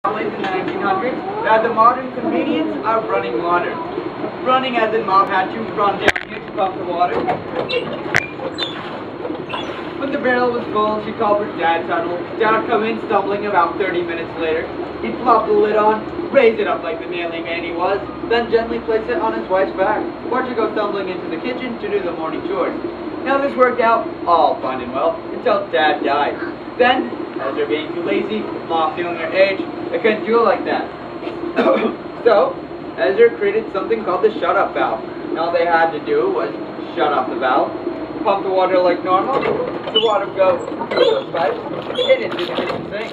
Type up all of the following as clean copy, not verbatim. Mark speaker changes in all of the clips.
Speaker 1: In the 1900s, that the modern convenience of running water. Running as in Mom had to run down here to pump the water. When the barrel was full, she called her Dad Tuttle. Dad would come in stumbling about 30 minutes later. He'd plop the lid on, raise it up like the manly man he was, then gently place it on his wife's back. Watch her go stumbling into the kitchen to do the morning chores. Now this worked out all fine and well until Dad died. Then, Ezra being too lazy, Mom feeling her age, they couldn't do it like that. So, Ezra created something called the shut-off valve. And all they had to do was shut off the valve, pump the water like normal, the water would go through those pipes, and into the kitchen sink.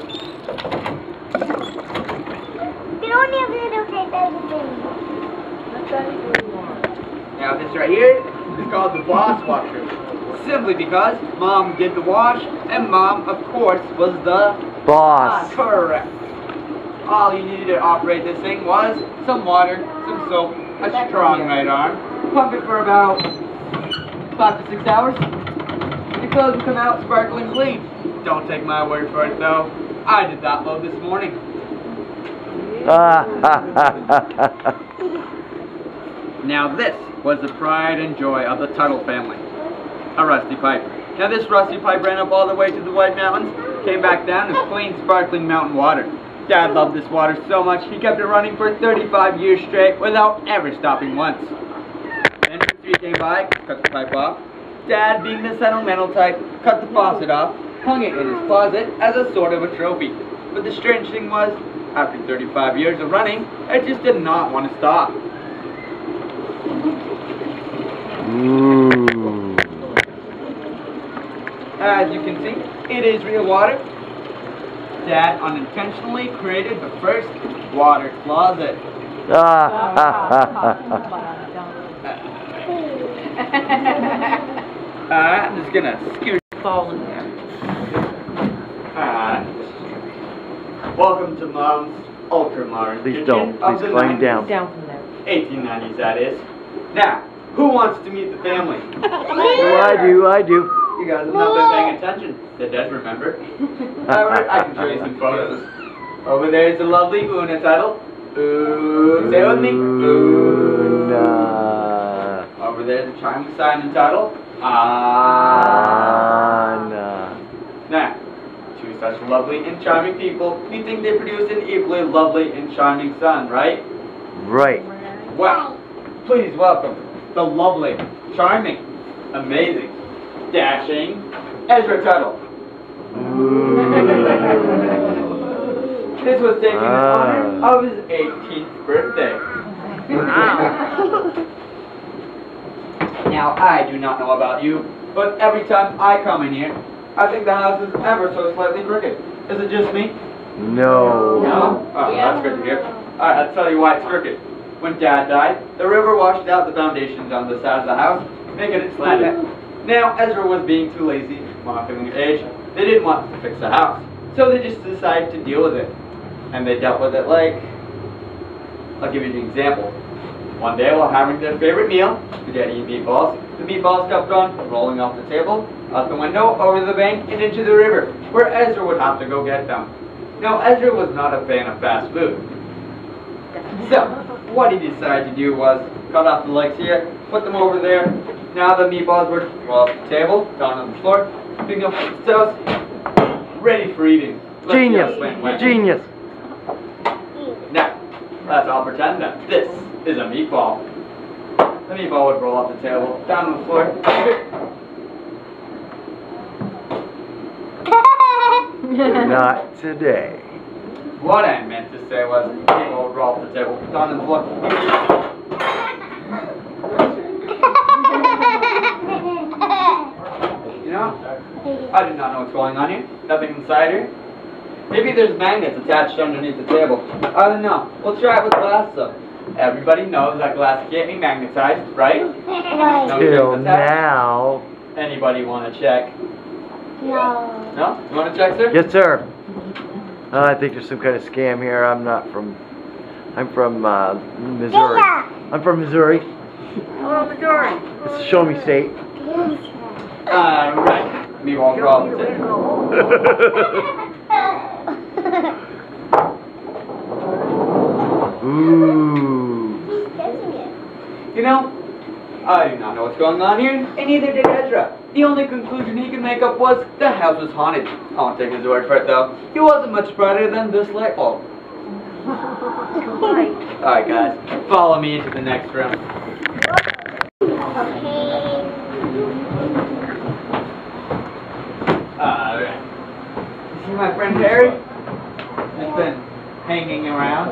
Speaker 2: You don't have to take everything.
Speaker 1: Now this right here is called the boss washer. Simply because Mom did the wash, and Mom, of course, was the
Speaker 3: boss.
Speaker 1: Correct. All you needed to operate this thing was some water, some soap, a strong right arm, pump it for about 5 to 6 hours, your clothes will come out sparkling clean. Don't take my word for it though, I did that load this morning. Now this was the pride and joy of the Tuttle family, a rusty pipe. Now this rusty pipe ran up all the way to the White Mountains, came back down to clean sparkling mountain water. Dad loved this water so much he kept it running for 35 years straight without ever stopping once. Then when 3 came by, cut the pipe off. Dad, being the sentimental type, cut the faucet off, hung it in his closet as a sort of a trophy. But the strange thing was, after 35 years of running, it just did not want to stop.
Speaker 3: Ooh.
Speaker 1: As you can see, it is real water. Dad unintentionally created the first water closet. I'm just gonna scoot falling there. Welcome to Mom's ultra-modern
Speaker 3: Please
Speaker 1: kitchen
Speaker 3: don't.
Speaker 1: of
Speaker 3: Please
Speaker 1: the
Speaker 3: climb
Speaker 1: 90s.
Speaker 3: down.
Speaker 4: Down from there.
Speaker 1: 1890s, that is. Now, who wants to meet the family?
Speaker 3: Oh, I do.
Speaker 1: You guys have not been paying attention. They does remember. However, I can show you some photos. Over there is the lovely Una Tuttle. Ooh, say it with me.
Speaker 3: Una.
Speaker 1: Over there is the charming Simon Tuttle.
Speaker 3: Anna.
Speaker 1: Now, two such lovely and charming people, you think they produce an equally lovely and charming son, right?
Speaker 3: Right.
Speaker 1: Well, please welcome the lovely, charming, amazing, dashing Ezra Tuttle. This was taken in honor of his 18th birthday. Now, I do not know about you, but every time I come in here, I think the house is ever so slightly crooked. Is it just me?
Speaker 3: No.
Speaker 1: No? Oh, that's good to hear. Alright, I'll tell you why it's crooked. When Dad died, the river washed out the foundations on the side of the house, making it slanted. Now, Ezra was being too lazy, Mom feeling of age. They didn't want to fix the house, so they just decided to deal with it. And they dealt with it like... I'll give you an example. One day, while having their favorite meal, spaghetti and meatballs, the meatballs kept on rolling off the table, out the window, over the bank, and into the river, where Ezra would have to go get them. Now, Ezra was not a fan of fast food. So, what he decided to do was cut off the legs here, put them over there. Now the meatballs were off the table, down on the floor, picking up the toast, ready for eating.
Speaker 3: Genius. Genius.
Speaker 1: Now, let's all pretend that this is a meatball. The meatball would roll off the table, down on the floor.
Speaker 3: Not today.
Speaker 1: What I meant to say was the meatball would roll off the table, down on the floor. You know, I do not know what's going on here. Nothing inside here. Maybe there's magnets attached underneath the table. I don't know. We'll try it with glass though. Everybody knows that glass can't be magnetized, right? No
Speaker 3: Till
Speaker 1: strings attached.
Speaker 3: now.
Speaker 1: Anybody want to check?
Speaker 2: No.
Speaker 1: No? You want to check, sir?
Speaker 3: Yes, sir. I think there's some kind of scam here. I'm from Missouri. I'm from Missouri.
Speaker 4: Oh, Missouri.
Speaker 3: It's a show me state.
Speaker 1: Right. Me won't roll the table. know, I do not know what's going on here, and neither did Ezra. The only conclusion he could make up was the house was haunted. I won't take his word for it though. He wasn't much brighter than this light bulb. Alright guys, follow me into the next room. See my friend Harry? He's been hanging around.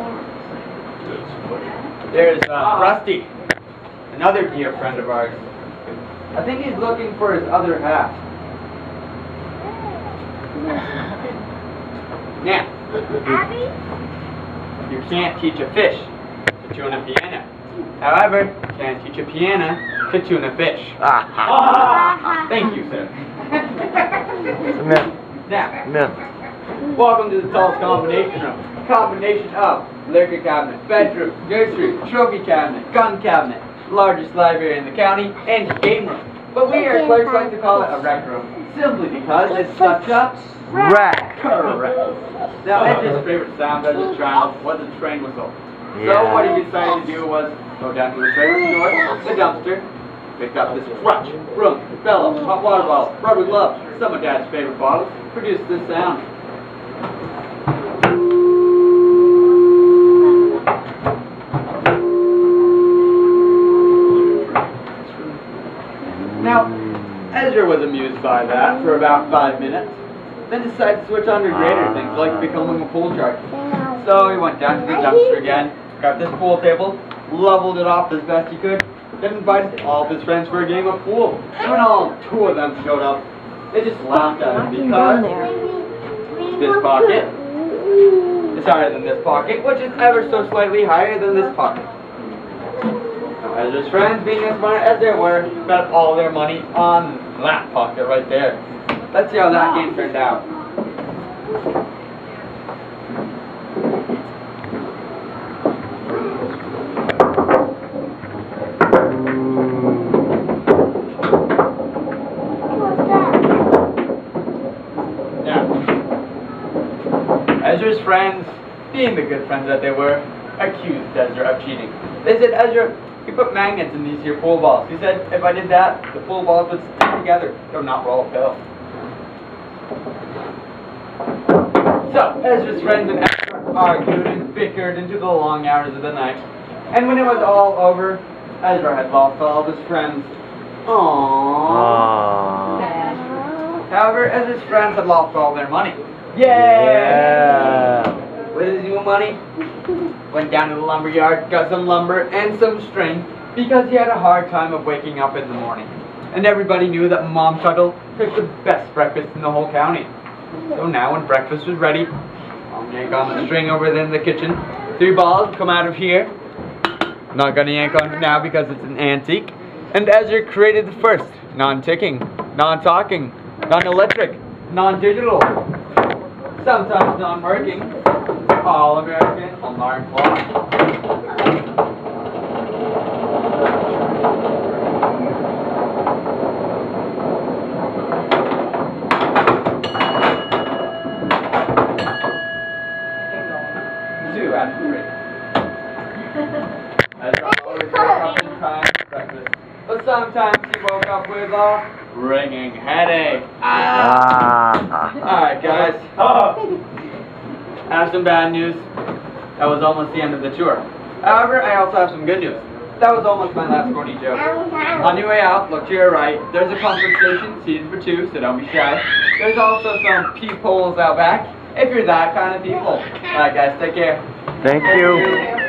Speaker 1: There's Rusty, another dear friend of ours. I think he's looking for his other half. Now,
Speaker 2: Abby?
Speaker 1: you can't teach a fish to tune a piano. However, you can teach a piano to tune a fish. Thank you, sir.
Speaker 3: It's a myth.
Speaker 1: Now,
Speaker 3: Myth.
Speaker 1: welcome to the tallest combination room. Combination of liquor cabinet, bedroom, nursery, trophy cabinet, gun cabinet, largest library in the county, and game room. But we are clerks like to call it a rec room, simply because it's such a
Speaker 3: Rack.
Speaker 1: correct. Now, Edge's favorite sound as a child was a train whistle. So what he decided to do was go down to the trailer store, the dumpster, pick up this crutch, broom, bellows, hot water bottle, rubber gloves, some of Dad's favorite bottles, produce this sound. Now, Ezra was amused by that for about 5 minutes, then decided to switch on to greater things like becoming a pool shark. So he went down to the dumpster again, got this pool table, leveled it off as best he could, then invited all of his friends for a game of pool. And when all 2 of them showed up, they just laughed at him because this pocket is higher than this pocket, which is ever so slightly higher than this pocket. Now, Ezra's friends, being as smart as they were, bet all their money on that pocket right there. Let's see how that game turned out. Ezra's friends, being the good friends that they were, accused Ezra of cheating. They said, Ezra, you put magnets in these here pool balls. He said, if I did that, the pool balls would stick together, they would not roll uphill. So, Ezra's friends and Ezra argued and bickered into the long hours of the night. And when it was all over, Ezra had lost all of his friends. Aww. However, Ezra's friends had lost all their money.
Speaker 3: Yeah.
Speaker 1: With his new money, went down to the lumber yard, got some lumber and some string because he had a hard time of waking up in the morning. And everybody knew that Mom Tuttle cooked the best breakfast in the whole county. So now when breakfast was ready, Mom yanked on the string over there in the kitchen. 3 balls come out of here. Not gonna yank on it now because it's an antique. And Ezra created the first non-ticking, non-talking, non-electric, non-digital, sometimes non-working, all-American alarm clock. 2 out of 3. Ezra always woke up in time for breakfast, but sometimes he woke up with a ringing headache. Alright guys, I have some bad news. That was almost the end of the tour. However, I also have some good news. That was almost my last corny joke. On your way out, look to your right. There's a comfort station seated for 2, so don't be shy. There's also some peepholes out back, if you're that kind of people. Alright guys, take care.
Speaker 3: Thank you.